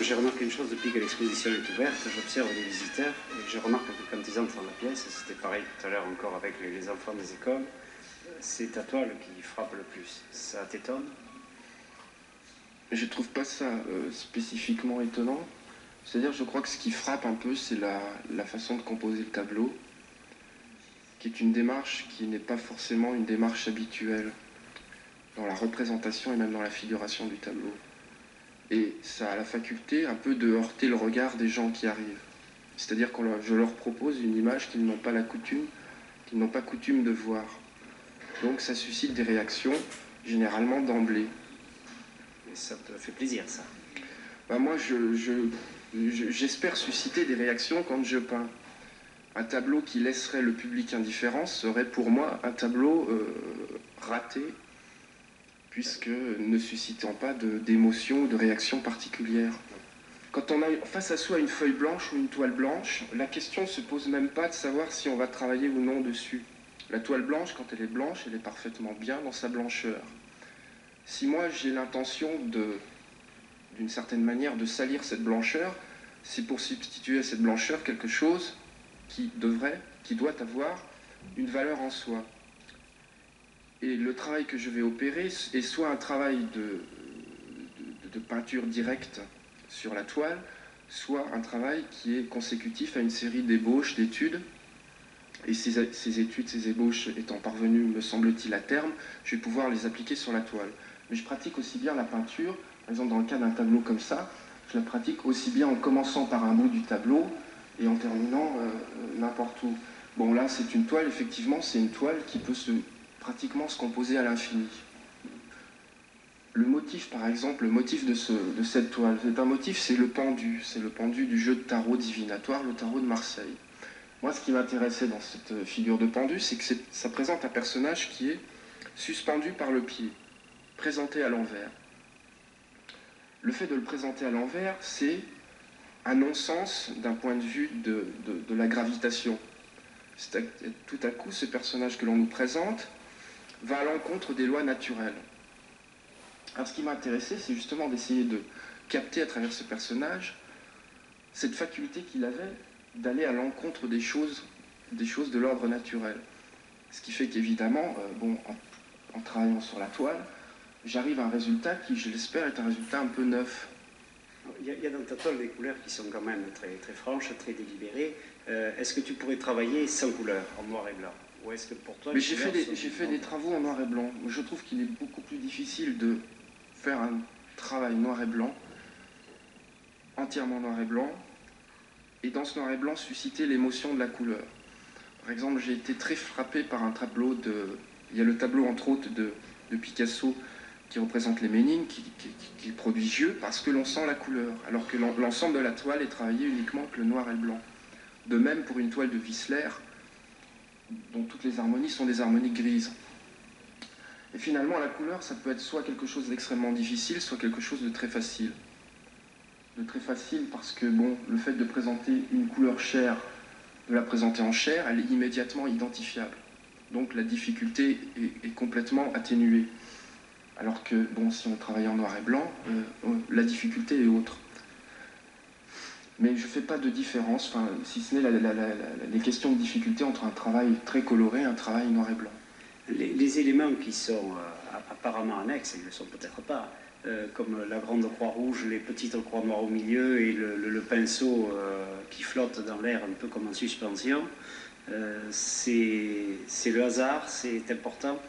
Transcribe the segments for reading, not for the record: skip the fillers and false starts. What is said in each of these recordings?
J'ai remarqué une chose depuis que l'exposition est ouverte, j'observe les visiteurs et je remarque que quand ils entrent dans la pièce, c'était pareil tout à l'heure encore avec les enfants des écoles, c'est ta toile qui frappe le plus. Ça t'étonne? Je trouve pas ça spécifiquement étonnant. C'est-à-dire, je crois que ce qui frappe un peu, c'est la façon de composer le tableau, qui est une démarche qui n'est pas forcément une démarche habituelle dans la représentation et même dans la figuration du tableau. Et ça a la faculté un peu de heurter le regard des gens qui arrivent. C'est-à-dire que je leur propose une image qu'ils n'ont pas coutume de voir. Donc ça suscite des réactions, généralement d'emblée. Et ça te fait plaisir, ça? Moi, j'espère susciter des réactions quand je peins. Un tableau qui laisserait le public indifférent serait pour moi un tableau raté, puisque ne suscitant pas d'émotion ou de réaction particulière. Quand on a face à soi une feuille blanche ou une toile blanche, la question ne se pose même pas de savoir si on va travailler ou non dessus. La toile blanche, quand elle est blanche, elle est parfaitement bien dans sa blancheur. Si moi j'ai l'intention d'une certaine manière de salir cette blancheur, c'est pour substituer à cette blancheur quelque chose qui doit avoir une valeur en soi. Et le travail que je vais opérer est soit un travail de peinture directe sur la toile, soit un travail qui est consécutif à une série d'ébauches, d'études. Et ces études, ces ébauches étant parvenues, me semble-t-il, à terme, je vais pouvoir les appliquer sur la toile. Mais je pratique aussi bien la peinture, par exemple dans le cas d'un tableau comme ça, je la pratique aussi bien en commençant par un bout du tableau et en terminant n'importe où. Bon, là, c'est une toile, effectivement, c'est une toile qui peut pratiquement se composer à l'infini. Le motif, par exemple, le motif de cette toile, c'est un motif, c'est le pendu du jeu de tarot divinatoire, le tarot de Marseille. Moi, ce qui m'intéressait dans cette figure de pendu, c'est que ça présente un personnage qui est suspendu par le pied, présenté à l'envers. Le fait de le présenter à l'envers, c'est un non-sens d'un point de vue de la gravitation. Tout à coup, ce personnage que l'on nous présente va à l'encontre des lois naturelles. Alors, ce qui m'a intéressé, c'est justement d'essayer de capter à travers ce personnage cette faculté qu'il avait d'aller à l'encontre des choses de l'ordre naturel. Ce qui fait qu'évidemment, en travaillant sur la toile, j'arrive à un résultat qui, je l'espère, est un résultat un peu neuf. Il y a dans ta toile des couleurs qui sont quand même très, très franches, très délibérées. Est-ce que tu pourrais travailler sans couleur, en noir et blanc? Ou est-ce que pour toi... Mais j'ai fait des travaux en noir et blanc. Je trouve qu'il est beaucoup plus difficile de faire un travail noir et blanc, entièrement noir et blanc, et dans ce noir et blanc susciter l'émotion de la couleur. Par exemple, j'ai été très frappé par un tableau il y a le tableau entre autres de Picasso qui représente les Ménines, qui est prodigieux parce que l'on sent la couleur, alors que l'ensemble de la toile est travaillé uniquement avec le noir et le blanc. De même pour une toile de Whistler, dont toutes les harmonies sont des harmonies grises. Et finalement, la couleur, ça peut être soit quelque chose d'extrêmement difficile, soit quelque chose de très facile. De très facile parce que, le fait de présenter une couleur chair, de la présenter en chair, elle est immédiatement identifiable. Donc la difficulté est complètement atténuée. Alors que, si on travaille en noir et blanc, la difficulté est autre. Mais je ne fais pas de différence, si ce n'est les questions de difficulté entre un travail très coloré et un travail noir et blanc. Les éléments qui sont apparemment annexes, ils ne le sont peut-être pas, comme la grande croix rouge, les petites croix noires au milieu et le pinceau qui flotte dans l'air un peu comme en suspension, c'est le hasard, c'est important?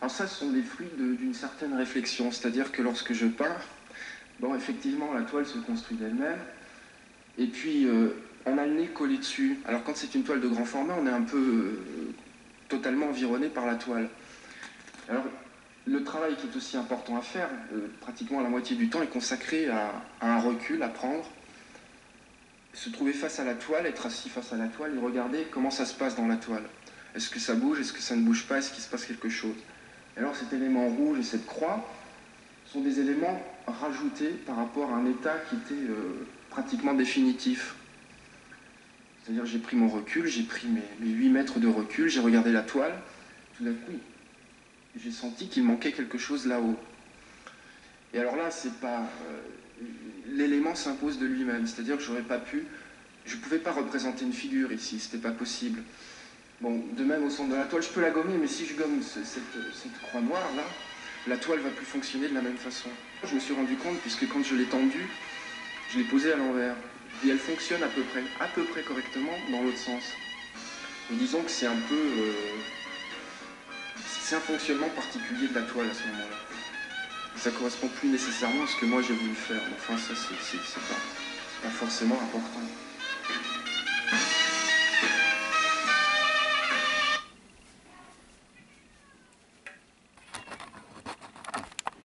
Alors ça, ce sont des fruits d'une certaine réflexion, c'est-à-dire que lorsque je peins, effectivement, la toile se construit d'elle-même, et puis on a le nez collé dessus. Alors quand c'est une toile de grand format, on est un peu totalement environné par la toile. Alors le travail qui est aussi important à faire, pratiquement la moitié du temps, est consacré à un recul, à prendre, se trouver face à la toile, être assis face à la toile et regarder comment ça se passe dans la toile. Est-ce que ça bouge, est-ce que ça ne bouge pas, est-ce qu'il se passe quelque chose? Et alors cet élément rouge et cette croix sont des éléments rajoutés par rapport à un état qui était pratiquement définitif. C'est-à-dire j'ai pris mon recul, j'ai pris mes 8 mètres de recul, j'ai regardé la toile, tout d'un coup, j'ai senti qu'il manquait quelque chose là-haut. Et alors là, c'est pas l'élément s'impose de lui-même. C'est-à-dire que je ne pouvais pas représenter une figure ici, c'était pas possible. Bon, de même au centre de la toile, je peux la gommer, mais si je gomme cette croix noire là, la toile va plus fonctionner de la même façon. Je me suis rendu compte, puisque quand je l'ai tendue, je l'ai posée à l'envers. Et elle fonctionne à peu près correctement dans l'autre sens. Et disons que c'est un peu... c'est un fonctionnement particulier de la toile à ce moment-là. Ça correspond plus nécessairement à ce que moi j'ai voulu faire. Enfin, ça, c'est pas forcément important.